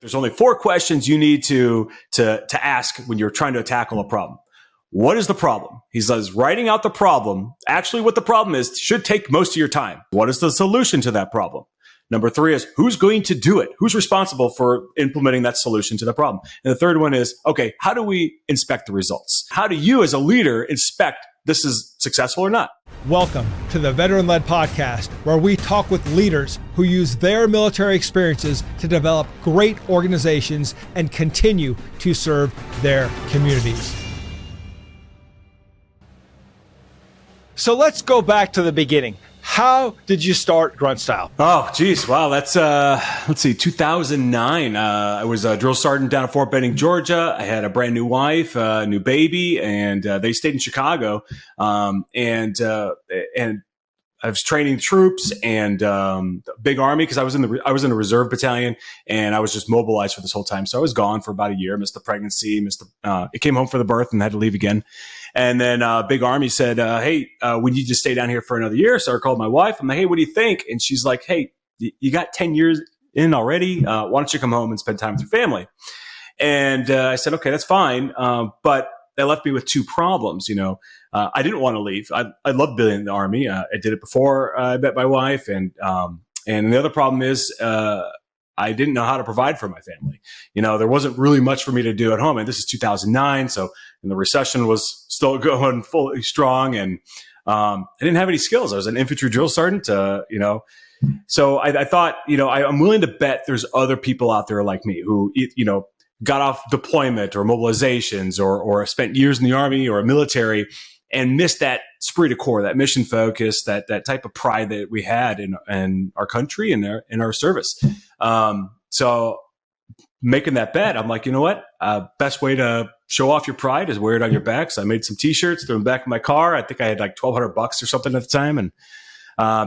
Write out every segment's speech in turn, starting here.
There's only 4 questions you need to ask when you're trying to tackle a problem. What is the problem? He says, writing out the problem, actually what the problem is, should take most of your time. What is the solution to that problem? Number 3 is, who's going to do it? Who's responsible for implementing that solution to the problem? And the third one is, okay, how do we inspect the results? How do you as a leader inspect this is successful or not? Welcome to the Veteran-Led Podcast, where we talk with leaders who use their military experiences to develop great organizations and continue to serve their communities. So let's go back to the beginning. How did you start Grunt Style? Oh, geez. Wow. That's, 2009. I was a drill sergeant down at Fort Benning, Georgia. I had a brand new wife, a new baby, and they stayed in Chicago. And I was training troops and big Army because I was in a reserve battalion, and I was just mobilized for this whole time. So I was gone for about a year, missed the pregnancy, it came home for the birth and had to leave again. And then big Army said, hey, we need to stay down here for another year. So I called my wife. I'm like, hey, what do you think? And she's like, hey, you got 10 years in already. Why don't you come home and spend time with your family? And I said, okay, that's fine. But that left me with 2 problems. I didn't want to leave. I loved being in the Army. I did it before I met my wife. And the other problem is I didn't know how to provide for my family. There wasn't really much for me to do at home. And this is 2009. So the recession was still going fully strong. And I didn't have any skills. I was an infantry drill sergeant, So I thought, I'm willing to bet there's other people out there like me who, got off deployment or mobilizations or spent years in the Army or military and missed that esprit de corps, that mission focus, that type of pride that we had in our country and in our service. So making that bet, I'm like, you know what? Best way to show off your pride is wear it on your back. So I made some T-shirts, threw them back in my car. I think I had like $1,200 or something at the time, and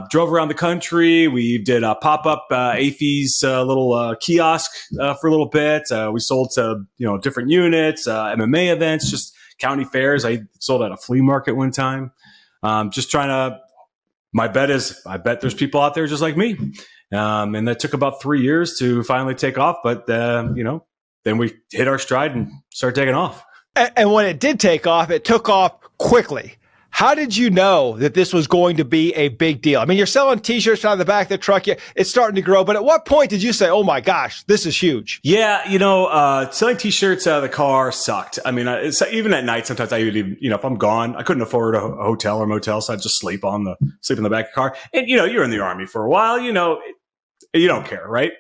drove around the country. We did a pop-up AFES little kiosk for a little bit. We sold to different units, MMA events, just county fairs. I sold at a flea market one time. Just trying to. My bet is, I bet there's people out there just like me. And that took about 3 years to finally take off. But then we hit our stride and started taking off. And when it did take off, it took off quickly. How did you know that this was going to be a big deal? I mean, you're selling T-shirts on the back of the truck. It's starting to grow. But at what point did you say, oh, my gosh, this is huge? Yeah, selling T-shirts out of the car sucked. I mean, even at night, sometimes I would even, if I'm gone, I couldn't afford a hotel or motel, so I'd just sleep in the back of the car. And, you're in the Army for a while, you don't care, right?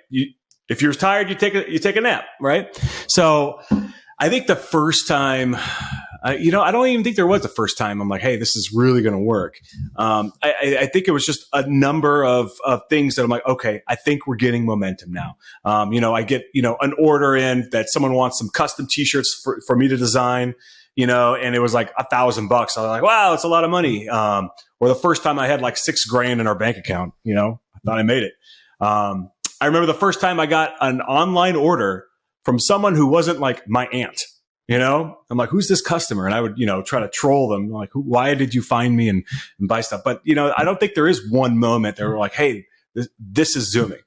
If you're tired, you take a nap, right? So I think the first time, I don't even think there was the first time I'm like, hey, this is really going to work. I think it was just a number of things that I'm like, okay, I think we're getting momentum now. I get, an order in that someone wants some custom T-shirts for me to design, and it was like $1,000. I was like, wow, it's a lot of money. Or the first time I had like $6,000 in our bank account, I thought I made it. I remember the first time I got an online order from someone who wasn't like my aunt. I'm like, who's this customer? And I would, try to troll them. Like, why did you find me and buy stuff? But, I don't think there is one moment that we're like, hey, this is zooming.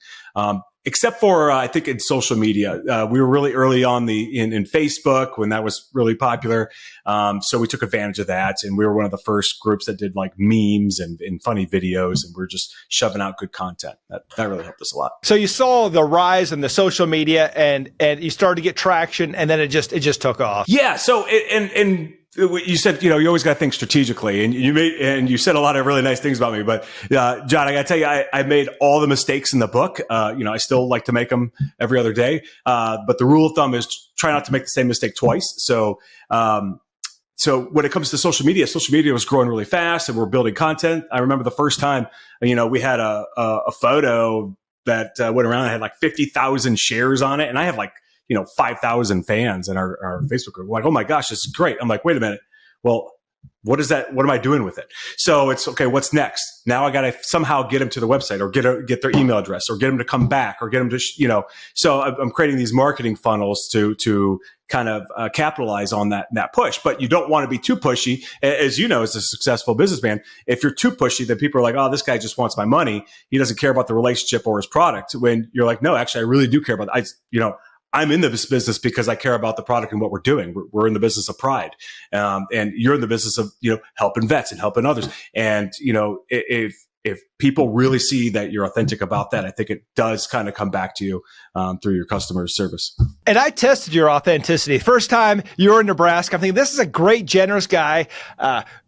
Except for, I think in social media, we were really early on in Facebook when that was really popular. So we took advantage of that. And we were one of the first groups that did like memes and funny videos. And we were just shoving out good content. That really helped us a lot. So you saw the rise in the social media and you started to get traction, and then it just took off. Yeah. So, and you said, you always got to think strategically, and you said a lot of really nice things about me. But John, I got to tell you, I made all the mistakes in the book. I still like to make them every other day. But the rule of thumb is try not to make the same mistake twice. So when it comes to social media was growing really fast, and we're building content. I remember the first time, we had a photo that went around and had like 50,000 shares on it, and I have like 5,000 fans in our Facebook group. We're like, oh my gosh, this is great. I'm like, wait a minute. Well, what is that? What am I doing with it? So it's okay. What's next? Now I got to somehow get them to the website, or get their email address, or get them to come back, or get them to, so I'm creating these marketing funnels to kind of capitalize on that push. But you don't want to be too pushy. As you know, as a successful businessman, if you're too pushy, then people are like, oh, this guy just wants my money. He doesn't care about the relationship or his product. When you're like, no, actually, I really do care about it. I'm in this business because I care about the product and what we're doing. We're in the business of pride. And you're in the business of, helping vets and helping others. And, if people really see that you're authentic about that, I think it does kind of come back to you through your customer service. And I tested your authenticity. First time you were in Nebraska, I'm thinking, this is a great, generous guy.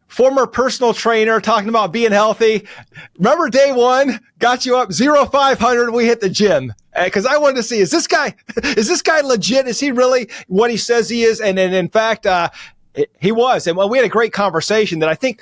Former personal trainer talking about being healthy. Remember day one, got you up 0-500. We hit the gym because I wanted to see, is this guy legit? Is he really what he says he is? And in fact, he was. And we had a great conversation that I think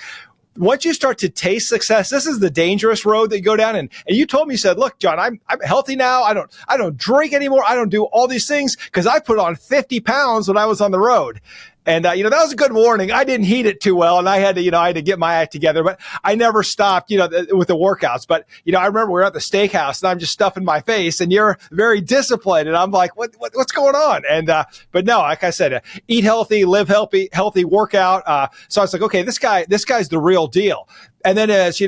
once you start to taste success, this is the dangerous road that you go down. And you told me, you said, look, John, I'm healthy now. I don't drink anymore. I don't do all these things because I put on 50 pounds when I was on the road. And, that was a good warning. I didn't heed it too well. And I had to get my act together, but I never stopped, with the workouts. But, I remember we were at the steakhouse and I'm just stuffing my face and you're very disciplined. And I'm like, what's going on? And, but no, like I said, eat healthy, live healthy workout. So I was like, okay, this guy's the real deal. And then as,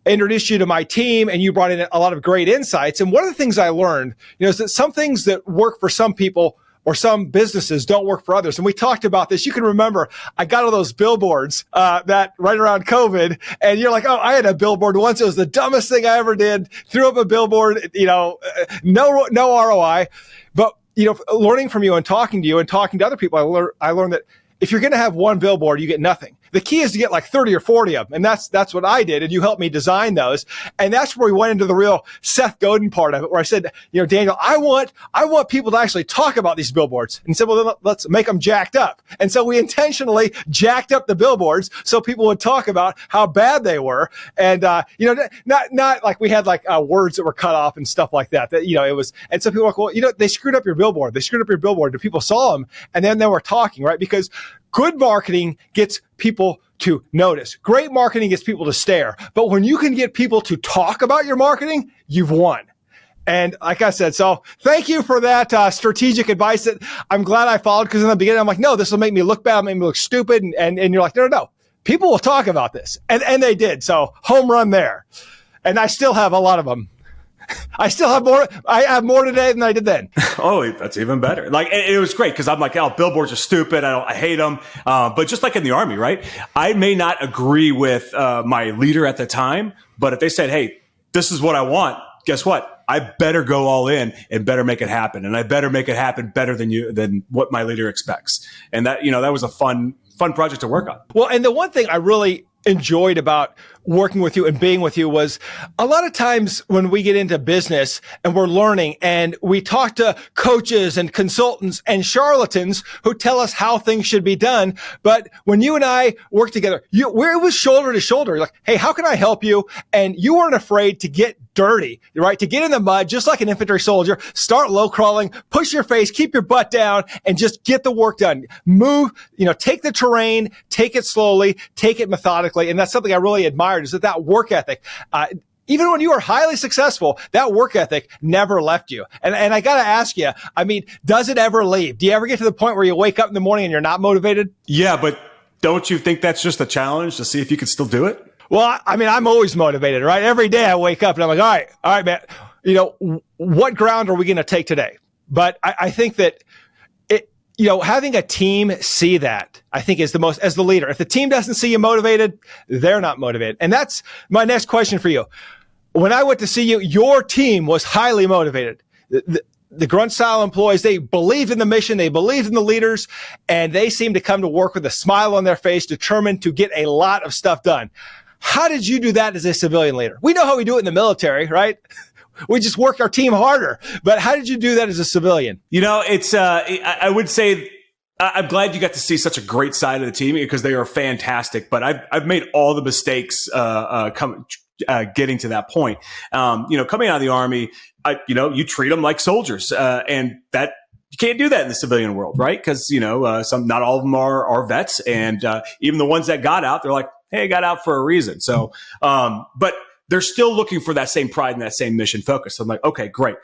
introduced you to my team and you brought in a lot of great insights. And one of the things I learned, is that some things that work for some people or some businesses don't work for others. And we talked about this. You can remember I got all those billboards that right around COVID, and you're like, oh, I had a billboard once. It was the dumbest thing I ever did. Threw up a billboard, no ROI. But, learning from you and talking to you and talking to other people, I learned that if you're going to have one billboard, you get nothing. The key is to get like 30 or 40 of them. And that's what I did. And you helped me design those. And that's where we went into the real Seth Godin part of it, where I said, Daniel, I want people to actually talk about these billboards. And said, well, then let's make them jacked up. And so we intentionally jacked up the billboards so people would talk about how bad they were. And, not like we had like words that were cut off and stuff like that, it was, and so people were like, well, they screwed up your billboard. The people saw them and then they were talking, right? Because good marketing gets people to notice. Great marketing gets people to stare. But when you can get people to talk about your marketing, you've won. And like I said, so thank you for that strategic advice that I'm glad I followed, because in the beginning, I'm like, no, this will make me look bad, make me look stupid. And you're like, no. People will talk about this. And they did. So home run there. And I still have a lot of them. I still have more. I have more today than I did then. Oh, that's even better. Like, it was great because I'm like, oh, billboards are stupid. I hate them. But just like in the Army, right? I may not agree with my leader at the time, but if they said, hey, this is what I want, guess what? I better go all in and better make it happen. And I better make it happen better than what my leader expects. And that, that was a fun project to work on. Well, and the one thing I really enjoyed about working with you and being with you was a lot of times when we get into business and we're learning and we talk to coaches and consultants and charlatans who tell us how things should be done. But when you and I work together, it was shoulder to shoulder. Like, hey, how can I help you? And you weren't afraid to get dirty, right? To get in the mud, just like an infantry soldier, start low crawling, push your face, keep your butt down, and just get the work done. Move, take the terrain, take it slowly, take it methodically. And that's something I really admired, is that work ethic. Even when you were highly successful, that work ethic never left you. And I got to ask you, does it ever leave? Do you ever get to the point where you wake up in the morning and you're not motivated? Yeah, but don't you think that's just a challenge to see if you can still do it? Well, I'm always motivated, right? Every day I wake up and I'm like, all right, man, what ground are we going to take today? But I think that having a team see that, I think, is the most, as the leader. If the team doesn't see you motivated, they're not motivated. And that's my next question for you. When I went to see you, your team was highly motivated. The Grunt Style employees, they believed in the mission, they believed in the leaders, and they seemed to come to work with a smile on their face, determined to get a lot of stuff done. How did you do that as a civilian leader? We know how we do it in the military, right? We just work our team harder. But how did you do that as a civilian? It's, I would say, I'm glad you got to see such a great side of the team, because they are fantastic. But I've made all the mistakes, getting to that point. Coming out of the Army, you treat them like soldiers, and that, you can't do that in the civilian world, right? Because, not all of them are vets. And even the ones that got out, they're like, hey, I got out for a reason. So, but they're still looking for that same pride and that same mission focus. So I'm like, okay, great.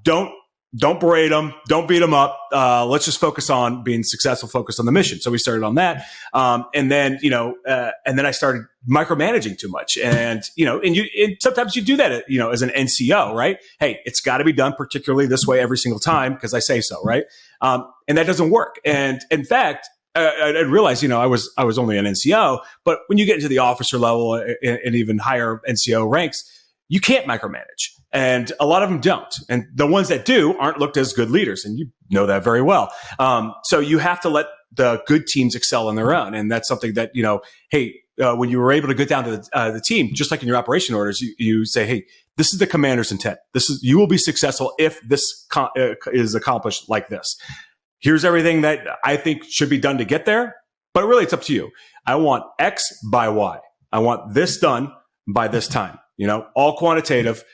Don't don't berate them, don't beat them up. Let's just focus on being successful, focus on the mission. So we started on that. And then I started micromanaging too much. And sometimes you do that, as an NCO, right? Hey, it's got to be done particularly this way every single time because I say so, right? And that doesn't work. And in fact, I realized, I was only an NCO, but when you get into the officer level and even higher NCO ranks, you can't micromanage. And a lot of them don't. And the ones that do aren't looked as good leaders. And you know that very well. So you have to let the good teams excel on their own. And that's something that, when you were able to get down to the team, just like in your operation orders, you say, hey, this is the commander's intent. You will be successful if this is accomplished like this. Here's everything that I think should be done to get there. But really, it's up to you. I want X by Y. I want this done by this time. All quantitative.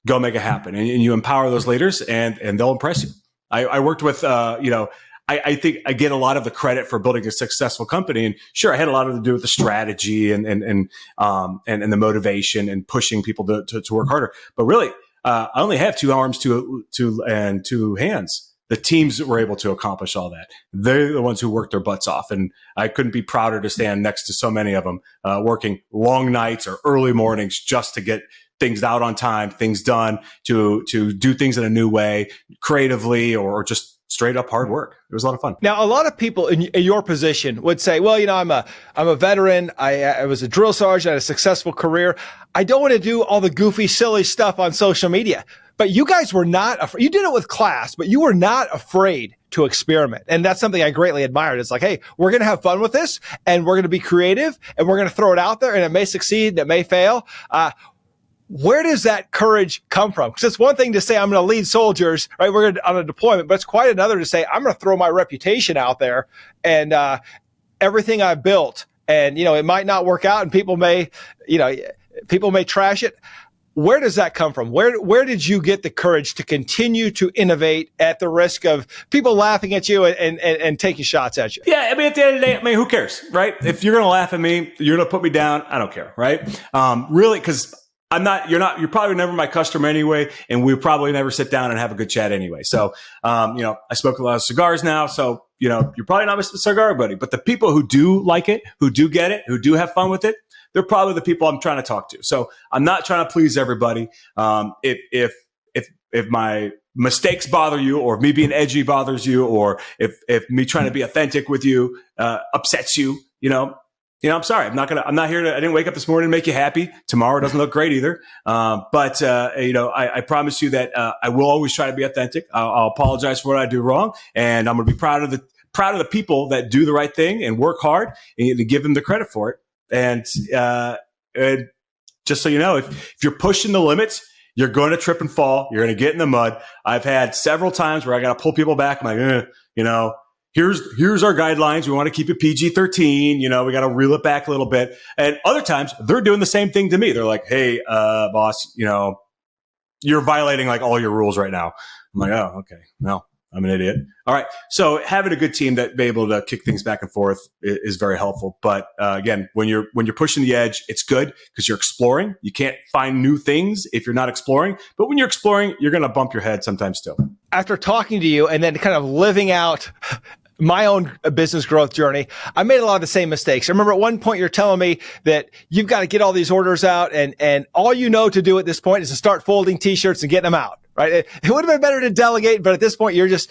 Go make it happen. And you empower those leaders and they'll impress you. I worked with, I think I get a lot of the credit for building a successful company. And sure, I had a lot to do with the strategy and the motivation and pushing people to work harder. But really, I only have 2 arms and 2 hands. The teams were able to accomplish all that. They're the ones who worked their butts off. And I couldn't be prouder to stand next to so many of them, working long nights or early mornings just to get things out on time, things done, to do things in a new way, creatively, or just straight up hard work. It was a lot of fun. Now, a lot of people in your position would say, well, I'm a veteran. I was a drill sergeant, I had a successful career. I don't want to do all the goofy, silly stuff on social media. But you guys were not, you did it with class, but you were not afraid to experiment. And that's something I greatly admired. It's like, hey, we're going to have fun with this and we're going to be creative and we're going to throw it out there and it may succeed, it may fail. Where does that courage come from? Because it's one thing to say, I'm going to lead soldiers, right? We're on a deployment, but it's quite another to say, I'm going to throw my reputation out there and everything I've built. And, it might not work out and people may trash it. Where does that come from? Where did you get the courage to continue to innovate at the risk of people laughing at you and taking shots at you? Yeah, at the end of the day, who cares, right? If you're going to laugh at me, you're going to put me down, I don't care, right? Really, because you're probably never my customer anyway, and we probably never sit down and have a good chat anyway. So, I smoke a lot of cigars now, so, you're probably not my cigar buddy, but the people who do like it, who do get it, who do have fun with it, they're probably the people I'm trying to talk to. So I'm not trying to please everybody. If my mistakes bother you, or me being edgy bothers you, or if me trying to be authentic with you, upsets you, I'm sorry. I'm not here I didn't wake up this morning to make you happy. Tomorrow doesn't look great either. But I promise you that, I will always try to be authentic. I'll apologize for what I do wrong. And I'm going to be proud of the people that do the right thing and work hard and to give them the credit for it. And just so you know, if you're pushing the limits, you're going to trip and fall. You're going to get in the mud. I've had several times where I got to pull people back. I'm like, here's our guidelines. We want to keep it PG-13. We got to reel it back a little bit. And other times they're doing the same thing to me. They're like, hey, boss, you're violating like all your rules right now. I'm like, oh, okay. No, I'm an idiot. All right. So having a good team that be able to kick things back and forth is very helpful. But again, when you're pushing the edge, it's good because you're exploring. You can't find new things if you're not exploring. But when you're exploring, you're going to bump your head sometimes too. After talking to you and then kind of living out my own business growth journey, I made a lot of the same mistakes. I remember at one point you're telling me that you've got to get all these orders out and all you know to do at this point is to start folding t-shirts and getting them out. Right. It would have been better to delegate, but at this point, you're just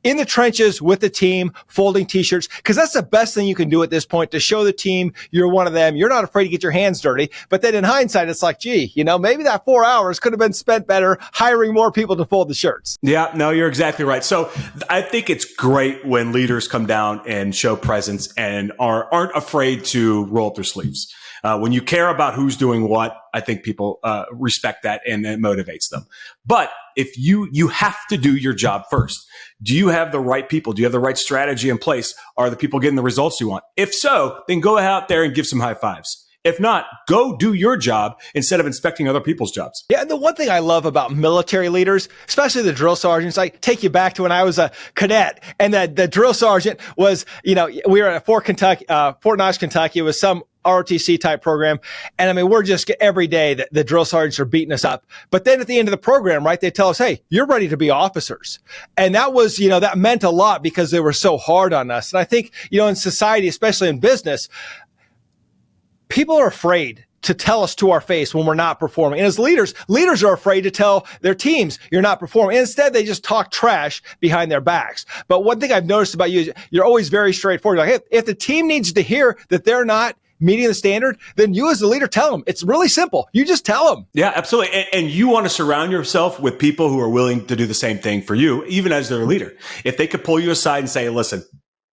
in the trenches with the team, folding t-shirts, because that's the best thing you can do at this point to show the team you're one of them. You're not afraid to get your hands dirty. But then in hindsight, it's like, gee, maybe that 4 hours could have been spent better hiring more people to fold the shirts. Yeah, no, you're exactly right. So I think it's great when leaders come down and show presence and aren't afraid to roll up their sleeves. When you care about who's doing what, I think people respect that and it motivates them. But if you have to do your job first. Do you have the right people? Do you have the right strategy in place? Are the people getting the results you want? If so, then go out there and give some high fives. If not, go do your job instead of inspecting other people's jobs. Yeah, and the one thing I love about military leaders, especially the drill sergeants, I take you back to when I was a cadet, and the drill sergeant was, we were at Fort Knox, Kentucky. It was some ROTC type program. And I mean, we're just every day the drill sergeants are beating us up. But then at the end of the program, right, they tell us, hey, you're ready to be officers. And that was, that meant a lot because they were so hard on us. And I think, in society, especially in business, people are afraid to tell us to our face when we're not performing. And as leaders are afraid to tell their teams you're not performing. And instead, they just talk trash behind their backs. But one thing I've noticed about you is you're always very straightforward. Like, hey, if the team needs to hear that they're not meeting the standard, then you as the leader tell them. It's really simple. You just tell them. Yeah, absolutely. And you want to surround yourself with people who are willing to do the same thing for you, even as their leader. If they could pull you aside and say, listen,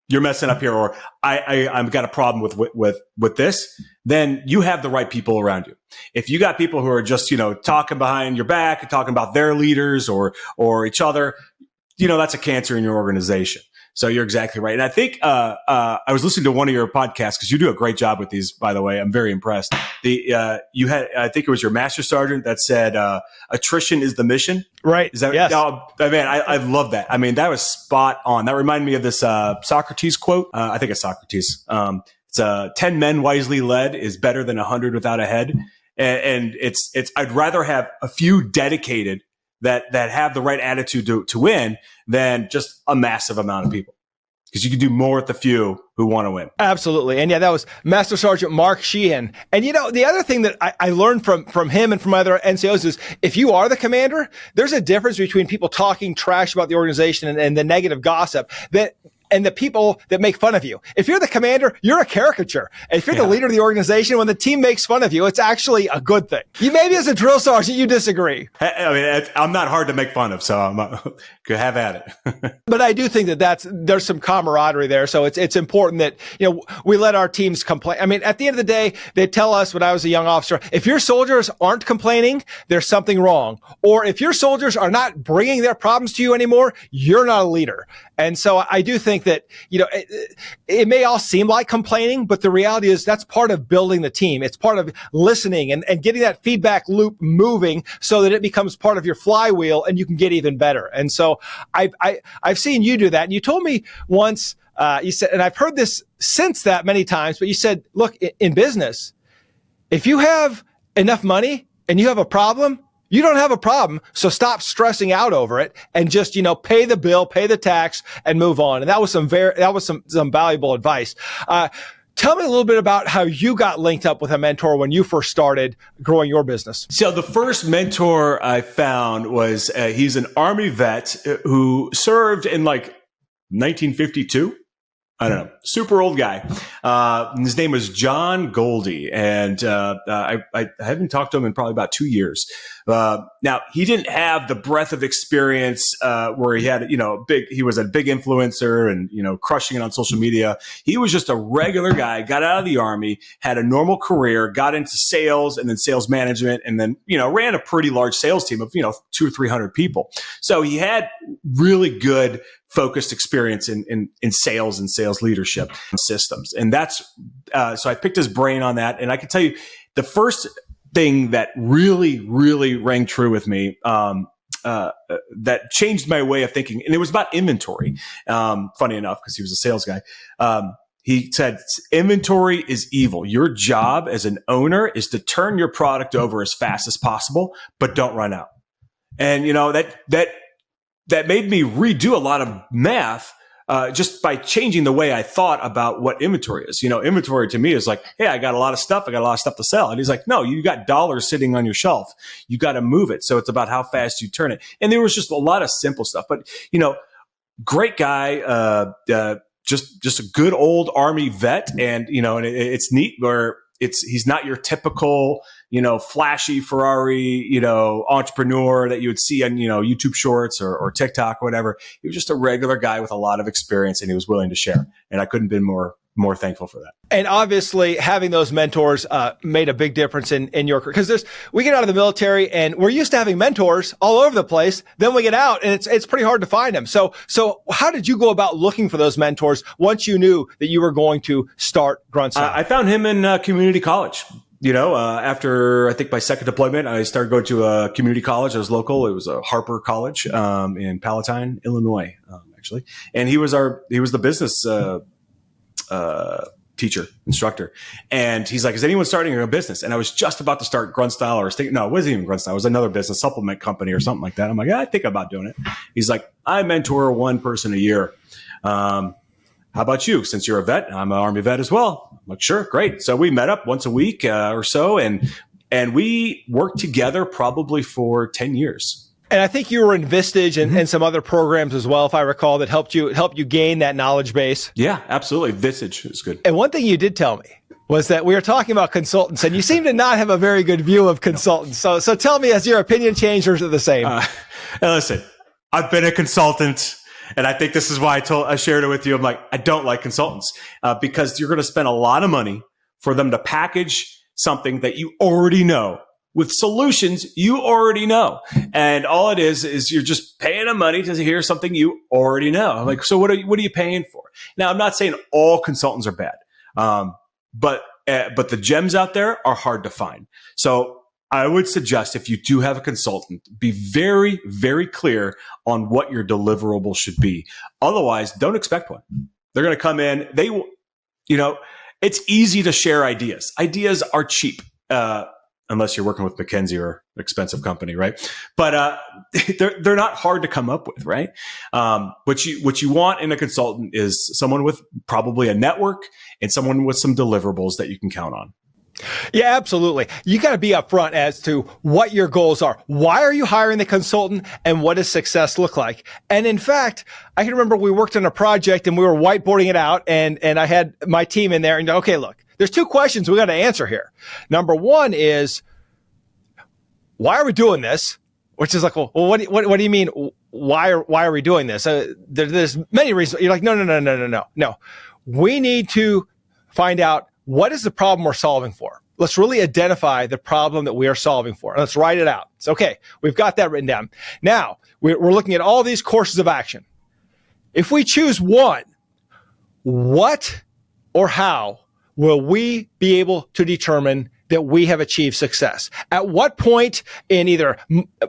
you're messing up here, or I've got a problem with this, then you have the right people around you. If you got people who are just, talking behind your back and talking about their leaders or each other, that's a cancer in your organization. So you're exactly right. And I think, I was listening to one of your podcasts because you do a great job with these, by the way. I'm very impressed. You had, I think it was your master sergeant that said, attrition is the mission. Right. Is that, yes. Oh, man, I love that. I mean, that was spot on. That reminded me of this, Socrates quote. I think it's Socrates. It's 10 men wisely led is better than 100 without a head. And it's, I'd rather have a few dedicated that have the right attitude to win than just a massive amount of people. Because you can do more with the few who want to win. Absolutely. And yeah, that was Master Sergeant Mark Sheehan. And the other thing that I learned from him and from other NCOs is if you are the commander, there's a difference between people talking trash about the organization and the negative gossip and the people that make fun of you. If you're the commander, you're a caricature. And if you're the leader of the organization, when the team makes fun of you, it's actually a good thing. You maybe as a drill sergeant, you disagree. I mean, I'm not hard to make fun of, so could have at it. But I do think there's some camaraderie there. So it's important that, we let our teams complain. I mean, at the end of the day, they tell us when I was a young officer, if your soldiers aren't complaining, there's something wrong. Or if your soldiers are not bringing their problems to you anymore, you're not a leader. And so I do think that, it may all seem like complaining, but the reality is that's part of building the team. It's part of listening and getting that feedback loop moving so that it becomes part of your flywheel and you can get even better. And so I've seen you do that. And you told me once, you said, and I've heard this since that many times, but you said, look, in business, if you have enough money and you have a problem, you don't have a problem, so stop stressing out over it and just, pay the bill, pay the tax, and move on. And that was some valuable advice. Tell me a little bit about how you got linked up with a mentor when you first started growing your business. So the first mentor I found was he's an Army vet who served in 1952. I don't know, super old guy. His name was John Goldie, and I haven't talked to him in probably about 2 years. Now he didn't have the breadth of experience where he had, he was a big influencer and crushing it on social media. He was just a regular guy, got out of the Army, had a normal career, got into sales and then sales management, and then ran a pretty large sales team of 200 or 300 people. So he had really good focused experience in sales and sales leadership systems. And that's, so I picked his brain on that. And I can tell you the first thing that really, really rang true with me, that changed my way of thinking. And it was about inventory. Funny enough, because he was a sales guy. He said, inventory is evil. Your job as an owner is to turn your product over as fast as possible, but don't run out. And, that made me redo a lot of math just by changing the way I thought about what inventory is. Inventory to me is like, hey, I got a lot of stuff to sell. And he's like, no, you got dollars sitting on your shelf. You got to move it. So it's about how fast you turn it. And there was just a lot of simple stuff. But, great guy, just a good old Army vet. And, and it's neat where he's not your typical, flashy Ferrari, entrepreneur that you would see on, YouTube shorts or TikTok or whatever. He was just a regular guy with a lot of experience and he was willing to share. And I couldn't have been more more thankful for that. And obviously having those mentors made a big difference in your career. Because we get out of the military and we're used to having mentors all over the place. Then we get out and it's pretty hard to find them. So how did you go about looking for those mentors once you knew that you were going to start Grunt Style? I found him in community college. After I think my second deployment, I started going to a community college. It was local. It was a Harper College in Palatine, Illinois, actually. And he was the business instructor. And he's like, is anyone starting a business? And I was just about to start Grunt Style no, it wasn't even Grunt Style. It was another business supplement company or something like that. I'm like, I think about doing it. He's like, I mentor one person a year. How about you? Since you're a vet, I'm an Army vet as well. I'm like, sure, great. So we met up once a week or so, and we worked together probably for 10 years. And I think you were in Vistage and some other programs as well, if I recall, that helped you gain that knowledge base. Yeah, absolutely. Vistage is good. And one thing you did tell me was that we were talking about consultants, and you seem to not have a very good view of consultants. No. So tell me, has your opinion changed, or is it the same? Listen, I've been a consultant. And I think this is why I shared it with you. I'm like, I don't like consultants because you're going to spend a lot of money for them to package something that you already know with solutions you already know. And all it is you're just paying them money to hear something you already know. I'm like, so what are you paying for? Now, I'm not saying all consultants are bad, but the gems out there are hard to find. So I would suggest if you do have a consultant, be very, very clear on what your deliverable should be. Otherwise, don't expect one. They're going to come in. It's easy to share ideas. Ideas are cheap, unless you're working with McKinsey or an expensive company, right? But they're not hard to come up with, right? What you want in a consultant is someone with probably a network and someone with some deliverables that you can count on. Yeah, absolutely. You got to be upfront as to what your goals are. Why are you hiring the consultant, and what does success look like? And in fact, I can remember we worked on a project and we were whiteboarding it out, and I had my team in there and okay, look, there's two questions we got to answer here. Number one is, why are we doing this? Which is like, well, what do you mean? Why are we doing this? There's many reasons. You're like, no. We need to find out, what is the problem we're solving for? Let's really identify the problem that we are solving for. And let's write it out. It's okay. We've got that written down. Now, we're looking at all these courses of action. If we choose one, what or how will we be able to determine that we have achieved success? At what point in either,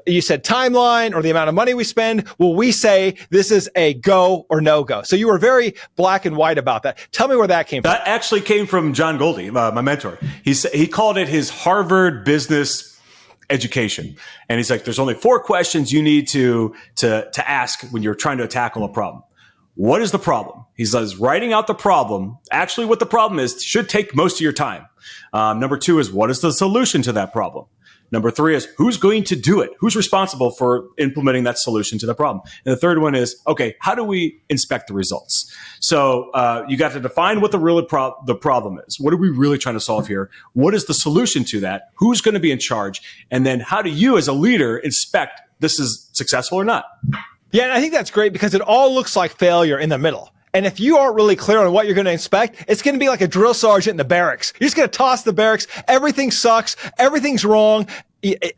you said timeline or the amount of money we spend, will we say this is a go or no go? So you were very black and white about that. Tell me where that came from. That actually came from John Goldie, my mentor. He called it his Harvard business education. And he's like, there's only 4 questions you need to ask when you're trying to tackle a problem. What is the problem? He says, writing out the problem, actually what the problem is, should take most of your time. Number 2 is, what is the solution to that problem? Number 3 is, who's going to do it? Who's responsible for implementing that solution to the problem? And the third one is, okay, how do we inspect the results? So you got to define what the problem is. What are we really trying to solve here? What is the solution to that? Who's going to be in charge? And then how do you as a leader inspect this is successful or not? Yeah, and I think that's great because it all looks like failure in the middle. And if you aren't really clear on what you're going to inspect, it's going to be like a drill sergeant in the barracks. You're just going to toss the barracks. Everything sucks. Everything's wrong.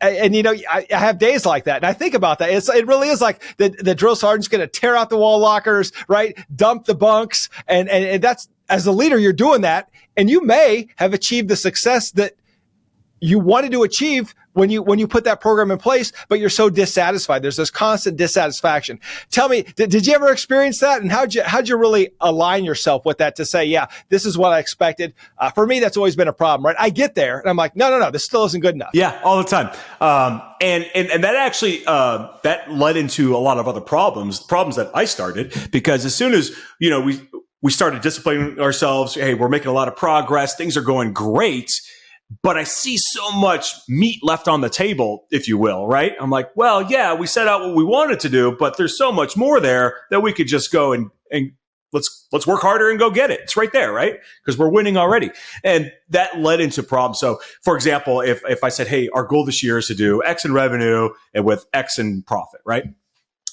And I have days like that. And I think about that. It really is like the drill sergeant's going to tear out the wall lockers, right? Dump the bunks. And that's, as a leader, you're doing that. And you may have achieved the success that you wanted to achieve when you put that program in place, but you're so dissatisfied. There's this constant dissatisfaction. Tell me, did you ever experience that? And how'd you really align yourself with that to say, yeah, this is what I expected? For me, that's always been a problem, right? I get there and I'm like, no, this still isn't good enough. Yeah, all the time. And that actually, that led into a lot of other problems that I started, because as soon as, we started disciplining ourselves, hey, we're making a lot of progress, things are going great, but I see so much meat left on the table, if you will, right? I'm like, well, yeah, we set out what we wanted to do, but there's so much more there that we could just go and let's work harder and go get it. It's right there, right? Because we're winning already. And that led into problems. So, for example, if I said, hey, our goal this year is to do X in revenue and with X in profit, right?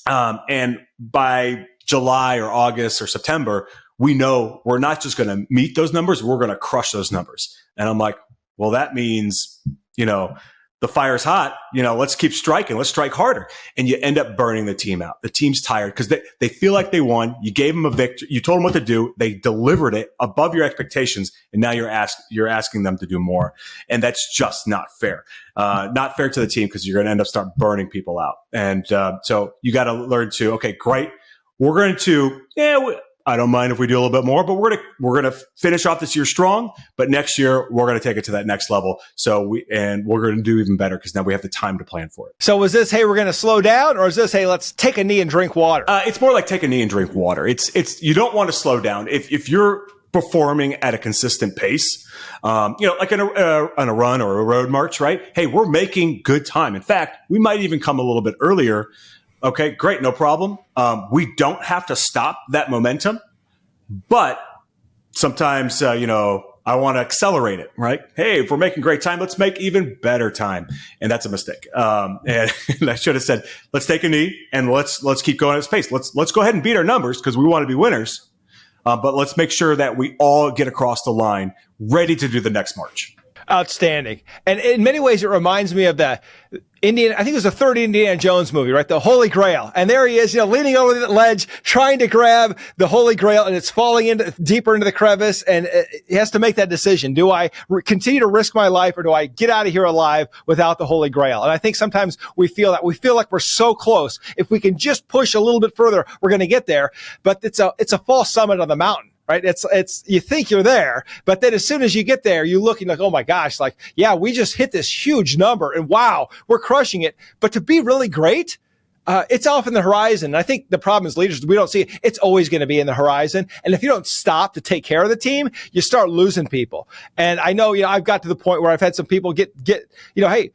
And by July or August or September, we know we're not just going to meet those numbers, we're going to crush those numbers. And I'm like, well, that means, the fire's hot, let's keep striking, let's strike harder. And you end up burning the team out. The team's tired because they feel like they won. You gave them a victory. You told them what to do. They delivered it above your expectations. And now you're asking them to do more. And that's just not fair. Not fair to the team because you're going to end up start burning people out. And so you got to learn to, okay, great. We're going to, I don't mind if we do a little bit more, but we're gonna finish off this year strong. But next year we're gonna take it to that next level. We're gonna do even better because now we have the time to plan for it. So was this, hey, we're gonna slow down, or is this, hey, let's take a knee and drink water? It's more like take a knee and drink water. It's you don't want to slow down if you're performing at a consistent pace. Like on a run or a road march, right? Hey, we're making good time. In fact, we might even come a little bit earlier. Okay, great, no problem. We don't have to stop that momentum, but sometimes, I want to accelerate it, right? Hey, if we're making great time, let's make even better time. And that's a mistake. And I should have said, let's take a knee and let's keep going at this pace. Let's go ahead and beat our numbers because we want to be winners. But let's make sure that we all get across the line ready to do the next march. Outstanding. And in many ways, it reminds me of the I think it was the third Indiana Jones movie, right? The Holy Grail. And there he is, leaning over the ledge, trying to grab the Holy Grail, and it's falling deeper into the crevice. And he has to make that decision. Do I continue to risk my life, or do I get out of here alive without the Holy Grail? And I think sometimes we feel like we're so close. If we can just push a little bit further, we're going to get there. But it's a false summit on the mountain. Right. It's, you think you're there, but then as soon as you get there, you're looking like, oh my gosh, like, yeah, we just hit this huge number and wow, we're crushing it. But to be really great, it's off in the horizon. And I think the problem is leaders, we don't see it. It's always going to be in the horizon. And if you don't stop to take care of the team, you start losing people. And I know, I've got to the point where I've had some people get, hey,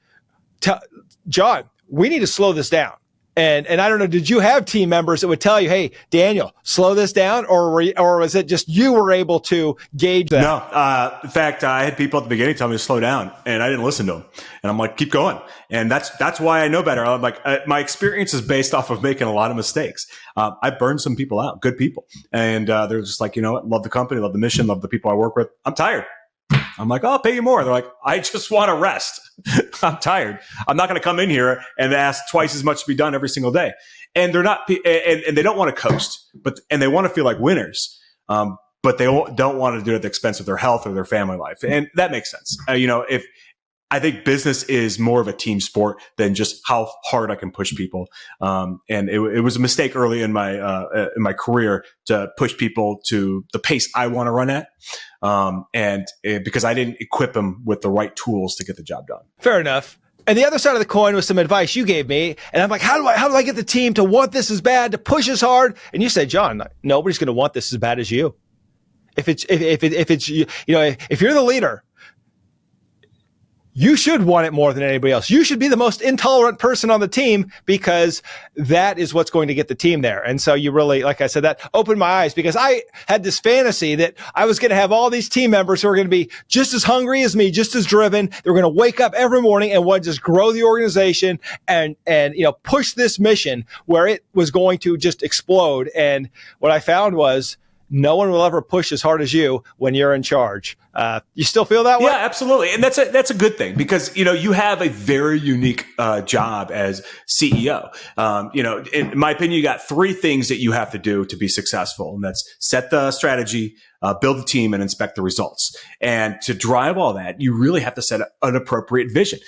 John, we need to slow this down. And I don't know, did you have team members that would tell you, hey, Daniel, slow this down? Or was it just you were able to gauge that? No. In fact, I had people at the beginning tell me to slow down, and I didn't listen to them. And I'm like, keep going. And that's why I know better. I'm like, my experience is based off of making a lot of mistakes. I burned some people out, good people. And they're just like, love the company, love the mission, love the people I work with. I'm tired. I'm like, I'll pay you more. They're like, I just want to rest. I'm tired. I'm not going to come in here and ask twice as much to be done every single day. And they're not, and they don't want to coast, and they want to feel like winners. But they don't want to do it at the expense of their health or their family life. And that makes sense. If I think business is more of a team sport than just how hard I can push people. And it was a mistake early in my career to push people to the pace I want to run at. Because I didn't equip them with the right tools to get the job done. Fair enough. And the other side of the coin was some advice you gave me. And I'm like, how do I get the team to want this as bad, to push as hard? And you said, John, nobody's going to want this as bad as you. If it's you, if you're the leader, you should want it more than anybody else. You should be the most intolerant person on the team because that is what's going to get the team there. And so you really, like I said, that opened my eyes because I had this fantasy that I was going to have all these team members who are going to be just as hungry as me, just as driven. They're going to wake up every morning and want to just grow the organization and push this mission where it was going to just explode. And what I found was no one will ever push as hard as you when you're in charge. You still feel that way? Yeah, absolutely. And that's a good thing because, you have a very unique job as CEO. In my opinion, you got three things that you have to do to be successful. And that's set the strategy, build the team, and inspect the results. And to drive all that, you really have to set an appropriate vision.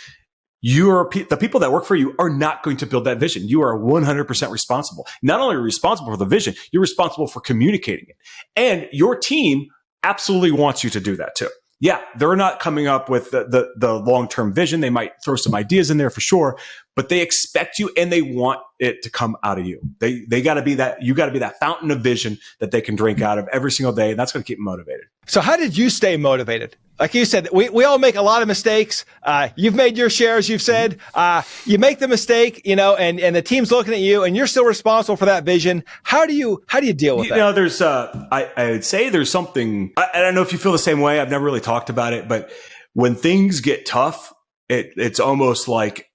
The people that work for you are not going to build that vision. You are 100% responsible. Not only are you responsible for the vision, you're responsible for communicating it. And your team absolutely wants you to do that too. Yeah, they're not coming up with the long-term vision. They might throw some ideas in there for sure, but they expect you and they want it to come out of you. They got to be you got to be that fountain of vision that they can drink out of every single day. And that's going to keep them motivated. So how did you stay motivated? Like you said, we all make a lot of mistakes. You've made your shares. You've said, you make the mistake, and the team's looking at you and you're still responsible for that vision. How do you deal with that? There's, I would say there's something, I don't know if you feel the same way. I've never really talked about it, but when things get tough, it's almost like,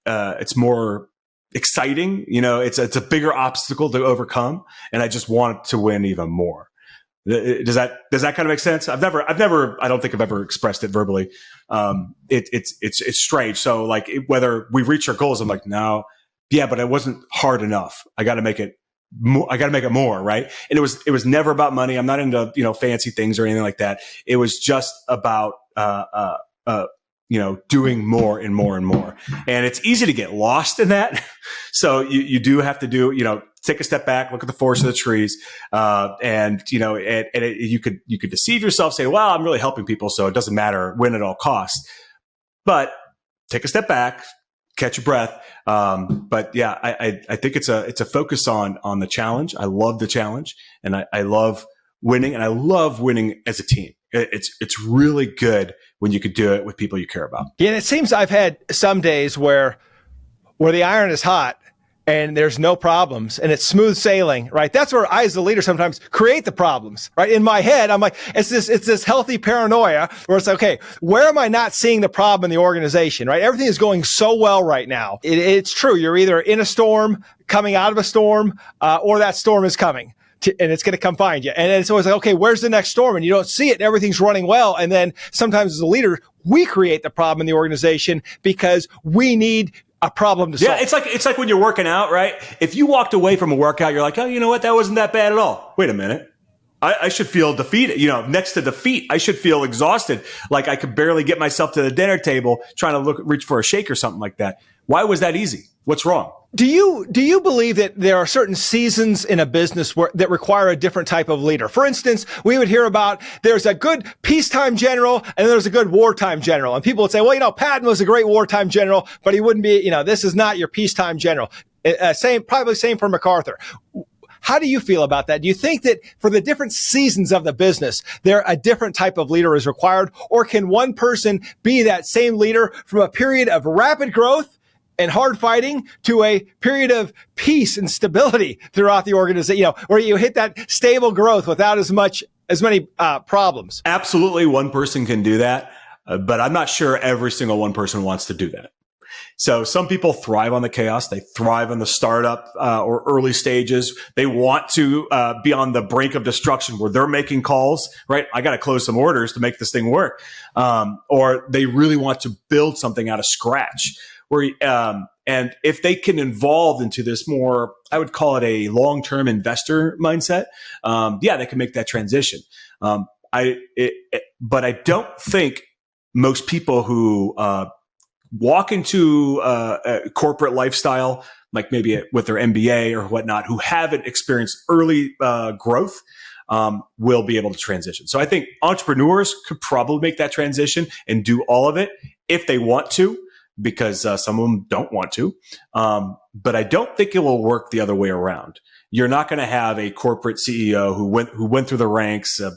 exciting. It's a bigger obstacle to overcome, and I just want to win even more. Does that kind of make sense? I don't think I've ever expressed it verbally. It's strange. So like whether we reach our goals, I'm like, no, yeah, but it wasn't hard enough. I got to make it more, right? And it was never about money. I'm not into, fancy things or anything like that. It was just about, doing more and more and more. And it's easy to get lost in that. So you do have to take a step back, look at the forest of the trees. You could deceive yourself, say, well, I'm really helping people, so it doesn't matter win at all costs. But take a step back, catch your breath. But yeah, I think it's a focus on the challenge. I love the challenge, and I love winning, and I love winning as a team. It's really good when you could do it with people you care about. Yeah, and it seems I've had some days where the iron is hot and there's no problems and it's smooth sailing, right? That's where I, as the leader, sometimes create the problems, right? In my head, I'm like, it's this healthy paranoia where it's like, okay, where am I not seeing the problem in the organization, right? Everything is going so well right now. It's true. You're either in a storm, coming out of a storm, or that storm is coming. And it's going to come find you. And it's always like, okay, where's the next storm? And you don't see it and everything's running well. And then sometimes as a leader, we create the problem in the organization because we need a problem to solve. Yeah, it's like when you're working out, right? If you walked away from a workout, you're like, oh, you know what? That wasn't that bad at all. Wait a minute. I should feel defeated, next to defeat. I should feel exhausted. Like I could barely get myself to the dinner table trying to reach for a shake or something like that. Why was that easy? What's wrong? Do you believe that there are certain seasons in a business that require a different type of leader? For instance, we would hear about there's a good peacetime general and there's a good wartime general. And people would say, well, Patton was a great wartime general, but he wouldn't be, this is not your peacetime general. Probably same for MacArthur. How do you feel about that? Do you think that for the different seasons of the business, a different type of leader is required? Or can one person be that same leader from a period of rapid growth and hard fighting to a period of peace and stability throughout the organization, where you hit that stable growth without as many problems? Absolutely. One person can do that, but I'm not sure every single one person wants to do that. So some people thrive on the chaos. They thrive on the startup or early stages. They want to be on the brink of destruction where they're making calls, right? I got to close some orders to make this thing work. Or they really want to build something out of scratch. And if they can evolve into this more, I would call it a long-term investor mindset. They can make that transition. But I don't think most people who walk into a corporate lifestyle, like maybe with their MBA or whatnot, who haven't experienced early growth, will be able to transition. So I think entrepreneurs could probably make that transition and do all of it if they want to, because some of them don't want to. But I don't think it will work the other way around. You're not going to have a corporate CEO who went through the ranks of,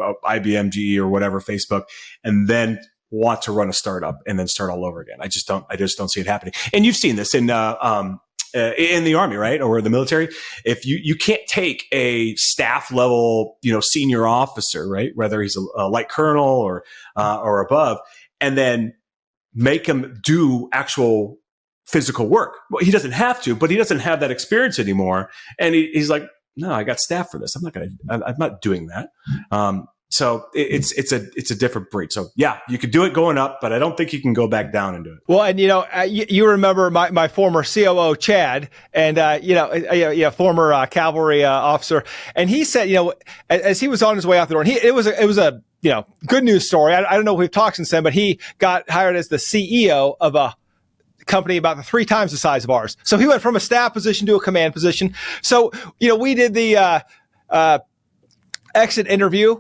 IBM, GE, or whatever, Facebook, and then want to run a startup and then start all over again. I just don't see it happening. And you've seen this in the Army, right? Or the military. If you can't take a staff level, senior officer, right? Whether he's a light colonel or above, and then make him do actual physical work. Well, he doesn't have to, but he doesn't have that experience anymore. And he's like, no, I got staff for this. I'm not doing that. So it's a different breed. So yeah, you could do it going up, but I don't think you can go back down and do it. Well, and you remember my former COO Chad, and former cavalry officer, and he said, as he was on his way out the door, and it was a good news story. I don't know if we've talked since then, but he got hired as the CEO of a company about 3 times the size of ours. So he went from a staff position to a command position. So we did the exit interview,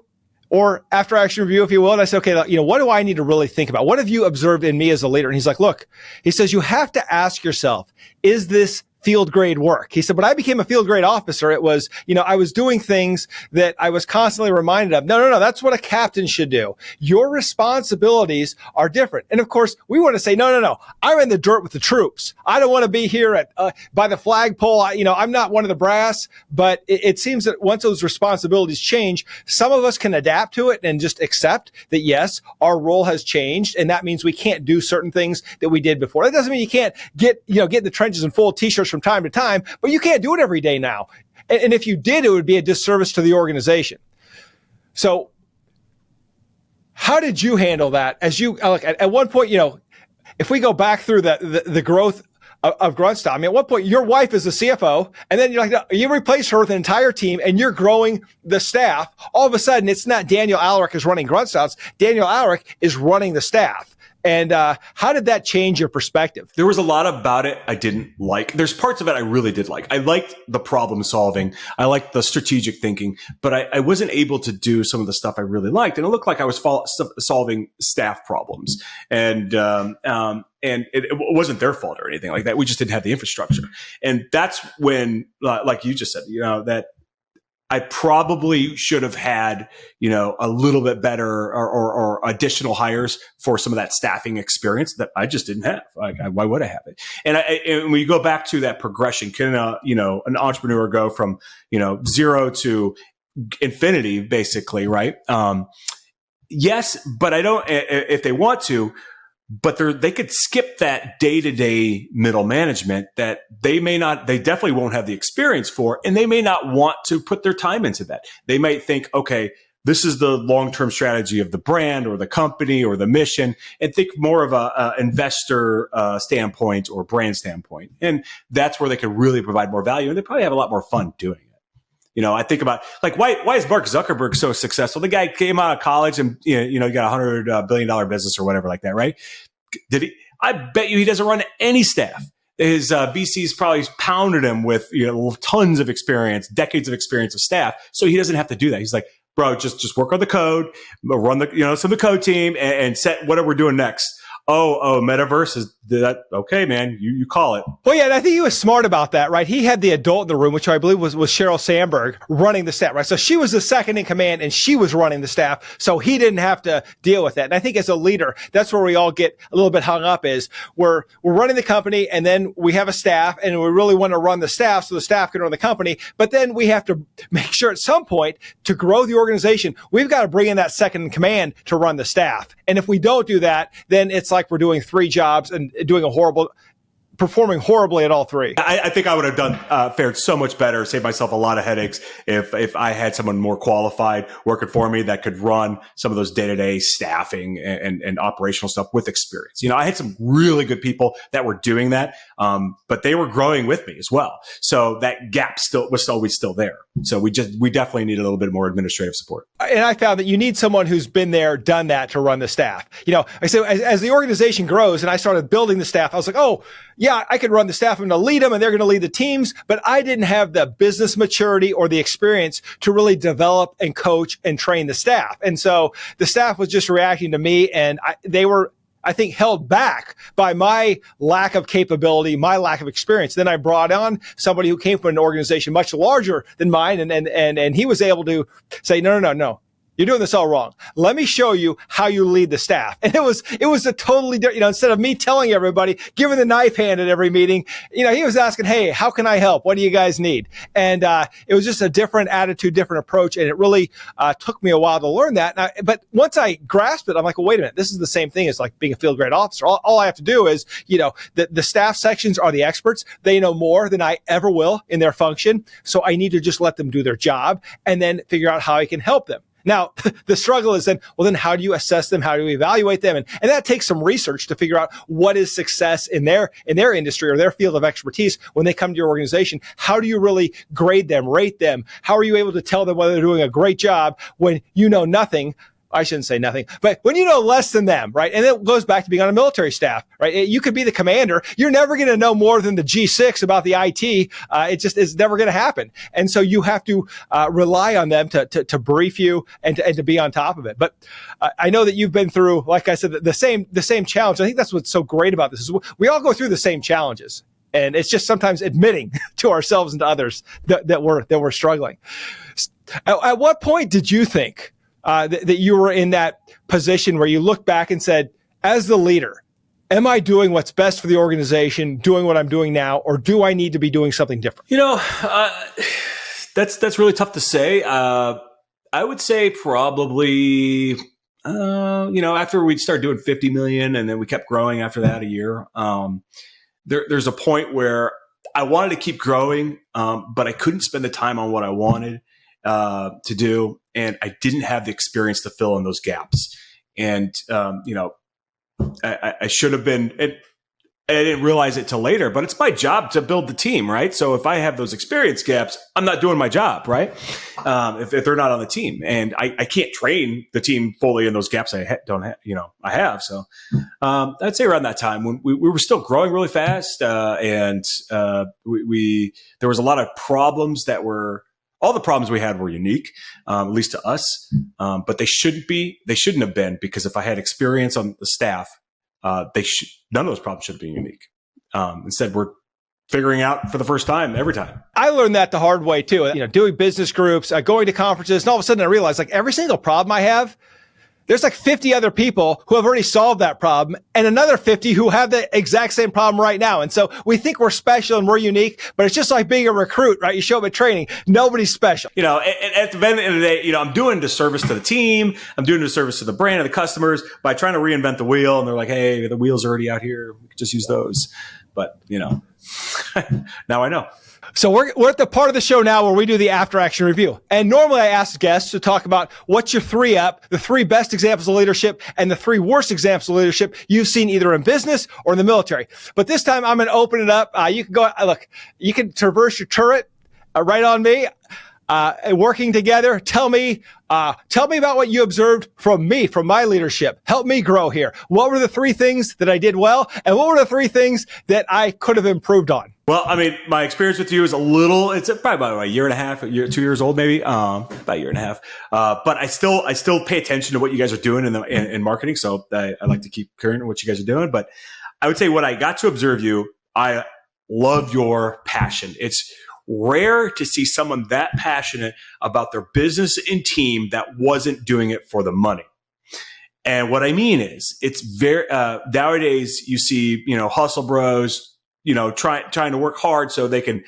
or after action review, if you will. And I said, okay, what do I need to really think about? What have you observed in me as a leader? And he's like, look, he says, you have to ask yourself, is this field grade work. He said, when I became a field grade officer, it was, I was doing things that I was constantly reminded of. No, that's what a captain should do. Your responsibilities are different. And of course, we want to say, no, I'm in the dirt with the troops. I don't want to be here at by the flagpole. I'm not one of the brass, but it seems that once those responsibilities change, some of us can adapt to it and just accept that, yes, our role has changed. And that means we can't do certain things that we did before. That doesn't mean you can't get in the trenches in full t-shirts from time to time, but you can't do it every day now. And if you did, it would be a disservice to the organization. So how did you handle that? As you at one point, if we go back through the growth of Grunt Style, I mean, at one point, your wife is the CFO, and then you replace her with an entire team, and you're growing the staff. All of a sudden, it's not Daniel Alarik is running Grunt Style. It's Daniel Alarik is running the staff. And how did that change your perspective? There was a lot about it I didn't like. There's parts of it I really did like. I liked the problem solving. I liked the strategic thinking, but I wasn't able to do some of the stuff I really liked. And it looked like I was solving staff problems. And it wasn't their fault or anything like that. We just didn't have the infrastructure. And that's when, like you just said, that I probably should have had, a little bit better or additional hires for some of that staffing experience that I just didn't have. Why would I have it? And when you go back to that progression, can an entrepreneur go from, 0 to infinity, basically, right? Yes, but I don't, if they want to, but they could skip that day-to-day middle management that they definitely won't have the experience for, and they may not want to put their time into that. They might think, okay, this is the long-term strategy of the brand or the company or the mission, and think more of a investor standpoint or brand standpoint. And that's where they can really provide more value, and they probably have a lot more fun doing it. I think about why is Mark Zuckerberg so successful? The guy came out of college and he got $100 billion business or whatever like that, right? Did he? I bet you he doesn't run any staff. His VCs probably pounded him with tons of experience, decades of experience of staff, so he doesn't have to do that. He's like, bro, just work on the code, run some of the code team, and set whatever we're doing next. Oh, metaverse is that okay, man? You call it. Well, yeah, and I think he was smart about that, right? He had the adult in the room, which I believe was Sheryl Sandberg running the staff, right? So she was the second in command, and she was running the staff, so he didn't have to deal with that. And I think as a leader, that's where we all get a little bit hung up. Is we're running the company, and then we have a staff, and we really want to run the staff so the staff can run the company. But then we have to make sure at some point to grow the organization, we've got to bring in that second in command to run the staff. And if we don't do that, then it's like we're doing 3 jobs and performing horribly at all 3. I think I would have fared so much better, saved myself a lot of headaches if I had someone more qualified working for me that could run some of those day-to-day staffing and operational stuff with experience. I had some really good people that were doing that, but they were growing with me as well. So that gap was always still there. So we definitely need a little bit more administrative support. And I found that you need someone who's been there, done that to run the staff. I said, as the organization grows and I started building the staff, I was like, oh, yeah, I could run the staff. I'm going to lead them and they're going to lead the teams. But I didn't have the business maturity or the experience to really develop and coach and train the staff. And so the staff was just reacting to me, and they were, I think, held back by my lack of capability, my lack of experience. Then I brought on somebody who came from an organization much larger than mine, and he was able to say, no. You're doing this all wrong. Let me show you how you lead the staff. And it was a totally different, instead of me telling everybody, giving the knife hand at every meeting, he was asking, hey, how can I help? What do you guys need? And it was just a different attitude, different approach. And it really took me a while to learn that. But once I grasped it, I'm like, well, wait a minute. This is the same thing as like being a field grade officer. All I have to do is, the staff sections are the experts. They know more than I ever will in their function. So I need to just let them do their job and then figure out how I can help them. Now, the struggle is then how do you assess them? How do you evaluate them? And that takes some research to figure out what is success in their industry or their field of expertise when they come to your organization. How do you really grade them, rate them? How are you able to tell them whether they're doing a great job when you know nothing? I shouldn't say nothing, but when you know less than them, right? And it goes back to being on a military staff, right? You could be the commander. You're never going to know more than the G6 about the IT. It just is never going to happen. And so you have to rely on them to brief you and to be on top of it. But I know that you've been through, like I said, the same challenge. I think that's what's so great about this is we all go through the same challenges. And it's just sometimes admitting to ourselves and to others that we're struggling. At what point did you think that you were in that position where you look back and said, as the leader, am I doing what's best for the organization, doing what I'm doing now, or do I need to be doing something different? That's really tough to say. I would say probably, after we started doing 50 million and then we kept growing after that a year, there's a point where I wanted to keep growing, but I couldn't spend the time on what I wanted to do. And I didn't have the experience to fill in those gaps. And, I should have been, I didn't realize it till later, but it's my job to build the team, right? So if I have those experience gaps, I'm not doing my job, right? If they're not on the team, and I can't train the team fully in those gaps I have. So I'd say around that time when we were still growing really fast, and there was a lot of problems all the problems we had were unique, at least to us, but they shouldn't have been, because if I had experience on the staff, none of those problems should be unique. Instead, we're figuring out for the first time every time. I learned that the hard way too. Doing business groups, going to conferences, and all of a sudden I realized every single problem I have, there's 50 other people who have already solved that problem, and another 50 who have the exact same problem right now. And so we think we're special and we're unique, but it's just like being a recruit, right? You show up at training, nobody's special. And at the end of the day, I'm doing a disservice to the team. I'm doing a disservice to the brand and the customers by trying to reinvent the wheel. And they're like, hey, the wheels are already out here. We could just use those. But, now I know. So we're at the part of the show now where we do the after action review. And normally I ask guests to talk about what's your 3 up, the 3 best examples of leadership and the 3 worst examples of leadership you've seen either in business or in the military. But this time I'm going to open it up. You can go, look, you can traverse your turret right on me. Working together. Tell me about what you observed from me, from my leadership. Help me grow here. What were the 3 things that I did well? And what were the 3 things that I could have improved on? Well, my experience with you is it's probably about a year and a half, 2 years old, maybe, about a year and a half. But I still pay attention to what you guys are doing in marketing. So I like to keep current on what you guys are doing. But I would say when I got to observe you, I love your passion. It's rare to see someone that passionate about their business and team that wasn't doing it for the money. And what I mean is, it's very nowadays you see hustle bros trying to work hard so they can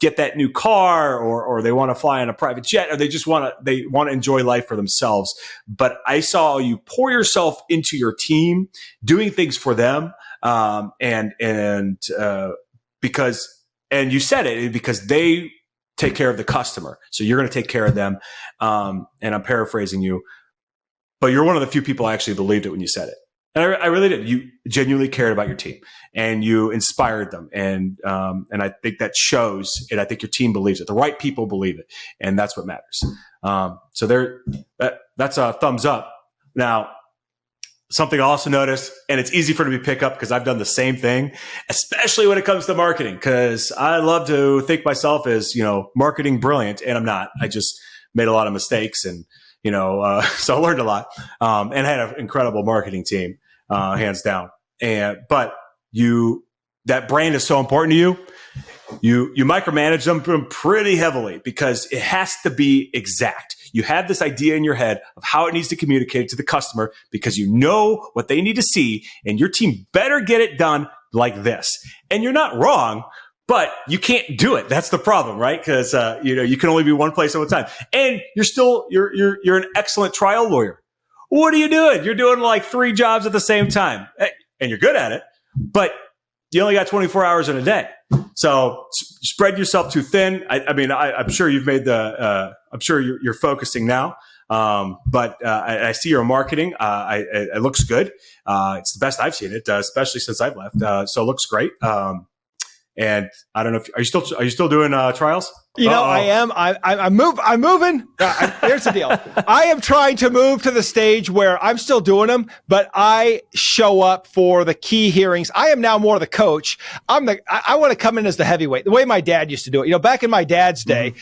get that new car, or they want to fly on a private jet, or they want to enjoy life for themselves. But I saw you pour yourself into your team, doing things for them, and you said it because they take care of the customer. So you're going to take care of them. And I'm paraphrasing you, but you're one of the few people I actually believed it when you said it. And I really did. You genuinely cared about your team and you inspired them. And I think that shows it. I think your team believes it. The right people believe it. And that's what matters. So that's a thumbs up. Now, something I also noticed, and it's easy for me to pick up because I've done the same thing, especially when it comes to marketing, because I love to think myself as, marketing brilliant, and I'm not. I just made a lot of mistakes, and, so I learned a lot, and had an incredible marketing team, hands down. But that brand is so important to you. You micromanage them pretty heavily because it has to be exact. You have this idea in your head of how it needs to communicate to the customer because you know what they need to see, and your team better get it done like this. And you're not wrong, but you can't do it. That's the problem, right? Because you can only be one place at a time, and you're an excellent trial lawyer. What are you doing? You're doing like 3 jobs at the same time, and you're good at it, but you only got 24 hours in a day. So spread yourself too thin. I'm sure you've made I'm sure you're focusing now. But I see your marketing. It looks good. It's the best I've seen it, especially since I've left. So it looks great. And I don't know are you still doing trials? I am. I'm moving. Here's the deal. I am trying to move to the stage where I'm still doing them, but I show up for the key hearings. I am now more the coach. I want to come in as the heavyweight, the way my dad used to do it. Back in my dad's day,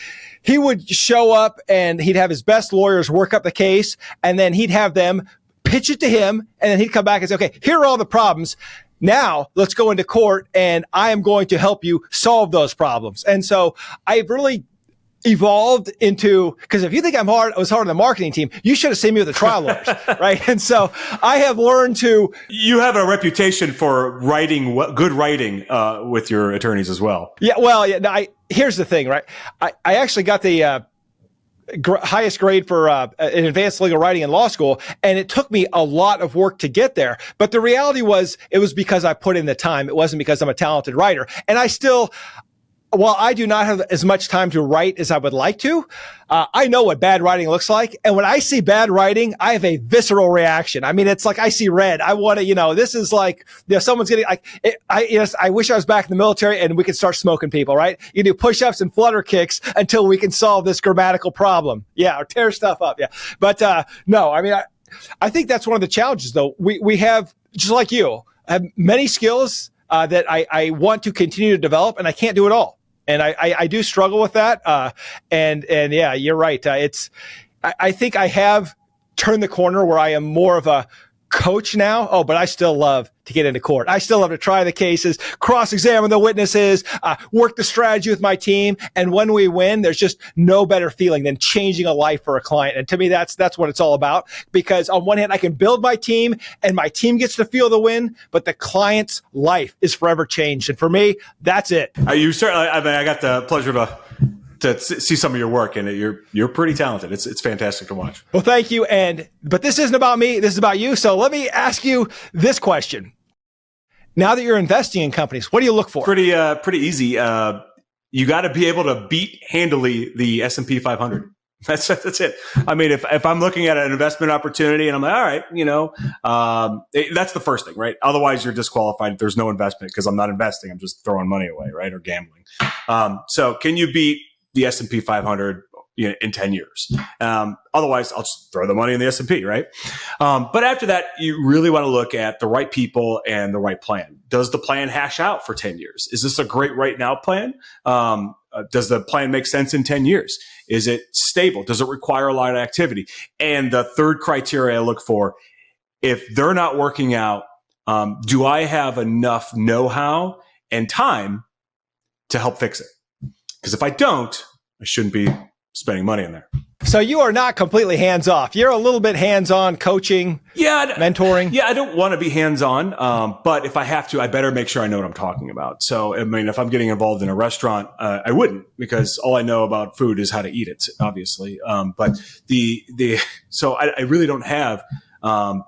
he would show up and he'd have his best lawyers work up the case, and then he'd have them pitch it to him, and then he'd come back and say, okay, here are all the problems. Now let's go into court and I am going to help you solve those problems. And so I've really evolved into, because if you think I was hard on the marketing team, you should have seen me with the trial lawyers, right? And so I have learned to. You have a reputation for writing, good writing with your attorneys as well. Yeah, well, yeah. Here's the thing, right? I actually got the highest grade for in advanced legal writing in law school, and it took me a lot of work to get there. But the reality was, it was because I put in the time. It wasn't because I'm a talented writer, and while I do not have as much time to write as I would like to, I know what bad writing looks like. And when I see bad writing, I have a visceral reaction. I mean, it's like I see red. I want to, this is like, someone's getting like, I wish I was back in the military and we could start smoking people, right? You do push-ups and flutter kicks until we can solve this grammatical problem. Yeah. Or tear stuff up. Yeah. But, no, I mean, I think that's one of the challenges though. We have, just like you, have many skills, that I want to continue to develop, and I can't do it all. And I do struggle with that. And yeah, you're right. I think I have turned the corner where I am more of a coach now. Oh, but I still love to get into court. I still love to try the cases, cross-examine the witnesses, work the strategy with my team. And when we win, there's just no better feeling than changing a life for a client. And to me, that's what it's all about. Because on one hand, I can build my team and my team gets to feel the win, but the client's life is forever changed. And for me, that's it. You certainly, I got the pleasure to see some of your work, and you're pretty talented. It's fantastic to watch. Well, thank you. But this isn't about me. This is about you. So let me ask you this question. Now that you're investing in companies, what do you look for? Pretty easy. You got to be able to beat handily the S&P 500. That's it. I mean, if I'm looking at an investment opportunity and I'm like, all right, that's the first thing, right? Otherwise, you're disqualified. There's no investment because I'm not investing. I'm just throwing money away, right? Or gambling. So can you beat the S&P 500 in 10 years? Otherwise, I'll just throw the money in the S&P, right? But after that, you really want to look at the right people and the right plan. Does the plan hash out for 10 years? Is this a great right now plan? Does the plan make sense in 10 years? Is it stable? Does it require a lot of activity? And the third criteria I look for, if they're not working out, do I have enough know-how and time to help fix it? Because if I don't, I shouldn't be spending money in there. So you are not completely hands-off. You're a little bit hands-on, coaching, mentoring. Yeah, I don't want to be hands-on, but if I have to, I better make sure I know what I'm talking about. So, I mean, if I'm getting involved in a restaurant, I wouldn't, because all I know about food is how to eat it, obviously. But so I really don't have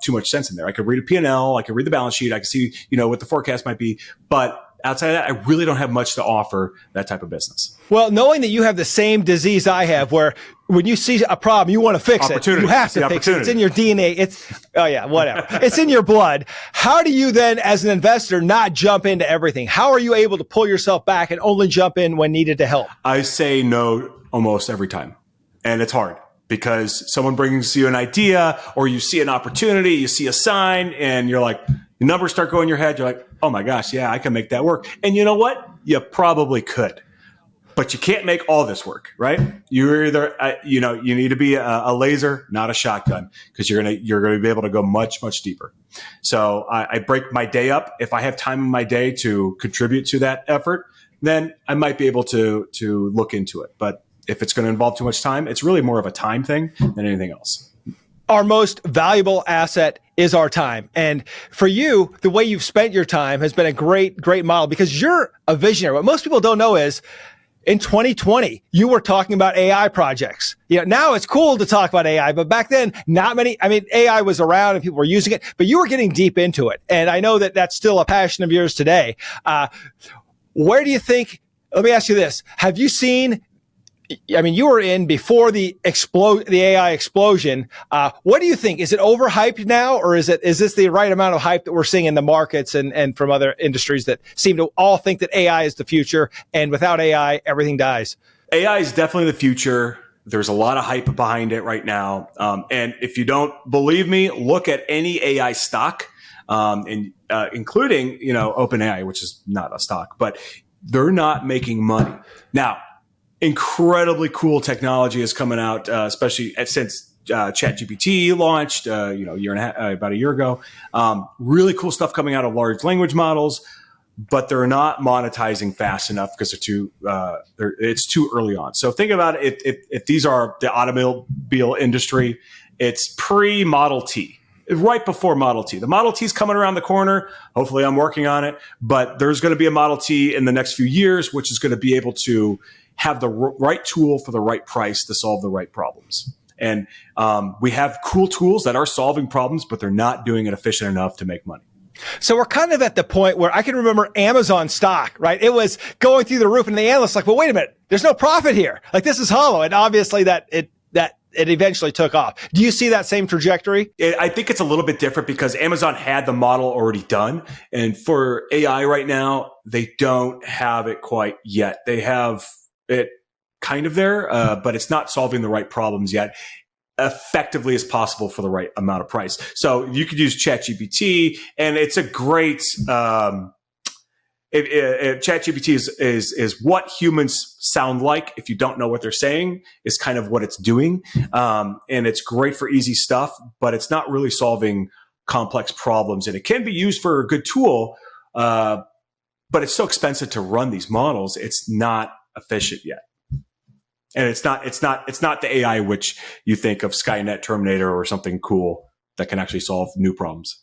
too much sense in there. I could read a P&L, I could read the balance sheet, I could see, what the forecast might be, but outside of that, I really don't have much to offer that type of business. Well, knowing that you have the same disease I have, where when you see a problem, you want to fix it. You have to fix it. It's in your DNA. It's in your blood. How do you then, as an investor, not jump into everything? How are you able to pull yourself back and only jump in when needed to help? I say no almost every time. And it's hard because someone brings you an idea or you see an opportunity, you see a sign, and you're like, the numbers start going in your head. You're like, oh my gosh, yeah, I can make that work. And you know what? You probably could, but you can't make all this work, right? You're either, you need to be a laser, not a shotgun, because you're gonna be able to go much, much deeper. So I break my day up. If I have time in my day to contribute to that effort, then I might be able to look into it. But if it's going to involve too much time, it's really more of a time thing than anything else. Our most valuable asset is our time. And for you, the way you've spent your time has been a great, great model, because you're a visionary. What most people don't know is in 2020, you were talking about AI projects. Now it's cool to talk about AI, but back then, AI was around and people were using it, but you were getting deep into it. And I know that that's still a passion of yours today. Where do you think, let me ask you this. Have you seen, you were in before the AI explosion. What do you think? Is it overhyped now, or is this the right amount of hype that we're seeing in the markets and from other industries that seem to all think that AI is the future, and without AI, everything dies? AI is definitely the future. There's a lot of hype behind it right now. And if you don't believe me, look at any AI stock, including, OpenAI, which is not a stock, but they're not making money. Now, incredibly cool technology is coming out, especially since ChatGPT launched, about a year ago. Really cool stuff coming out of large language models, but they're not monetizing fast enough because it's too early on. So think about it. If these are the automobile industry, it's pre-Model T. Right before Model T. The Model T is coming around the corner. Hopefully I'm working on it, but there's going to be a Model T in the next few years, which is going to be able to have the right tool for the right price to solve the right problems. And we have cool tools that are solving problems, but they're not doing it efficient enough to make money. So we're kind of at the point where I can remember Amazon stock, right? It was going through the roof and the analysts like, well, wait a minute, there's no profit here. Like this is hollow. And obviously it eventually took off. Do you see that same trajectory? I think it's a little bit different because Amazon had the model already done. And for AI right now, they don't have it quite yet. They have it kind of there, but it's not solving the right problems yet effectively as possible for the right amount of price. So you could use ChatGPT, and it's a great ChatGPT is what humans sound like. If you don't know what they're saying, is kind of what it's doing. And it's great for easy stuff, but it's not really solving complex problems. And it can be used for a good tool, but it's so expensive to run these models. It's not efficient yet. And it's not the AI which you think of Skynet, Terminator, or something cool that can actually solve new problems.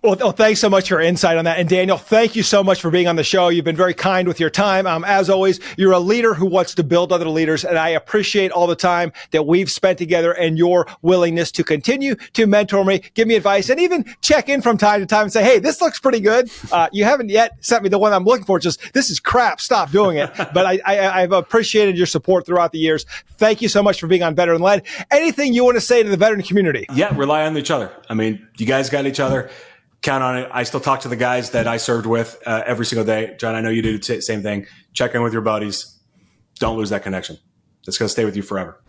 Well, thanks so much for your insight on that. And Daniel, thank you so much for being on the show. You've been very kind with your time. As always, you're a leader who wants to build other leaders. And I appreciate all the time that we've spent together and your willingness to continue to mentor me, give me advice, and even check in from time to time and say, hey, this looks pretty good. You haven't yet sent me the one I'm looking for. Just, this is crap. Stop doing it. But I've appreciated your support throughout the years. Thank you so much for being on Veteran Led. Anything you want to say to the veteran community? Yeah, rely on each other. I mean, you guys got each other. Count on it. I still talk to the guys that I served with every single day. John, I know you do the same thing. Check in with your buddies. Don't lose that connection. It's going to stay with you forever.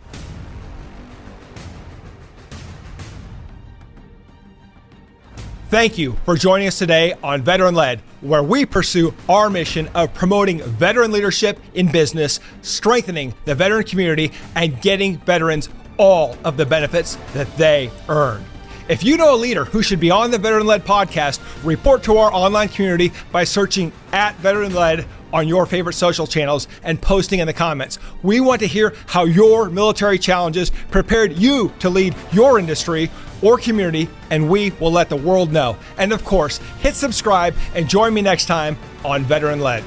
Thank you for joining us today on Veteran Led, where we pursue our mission of promoting veteran leadership in business, strengthening the veteran community, and getting veterans all of the benefits that they earn. If you know a leader who should be on the Veteran Led podcast, report to our online community by searching @Veteran Led on your favorite social channels and posting in the comments. We want to hear how your military challenges prepared you to lead your industry or community, and we will let the world know. And of course, hit subscribe and join me next time on Veteran Led.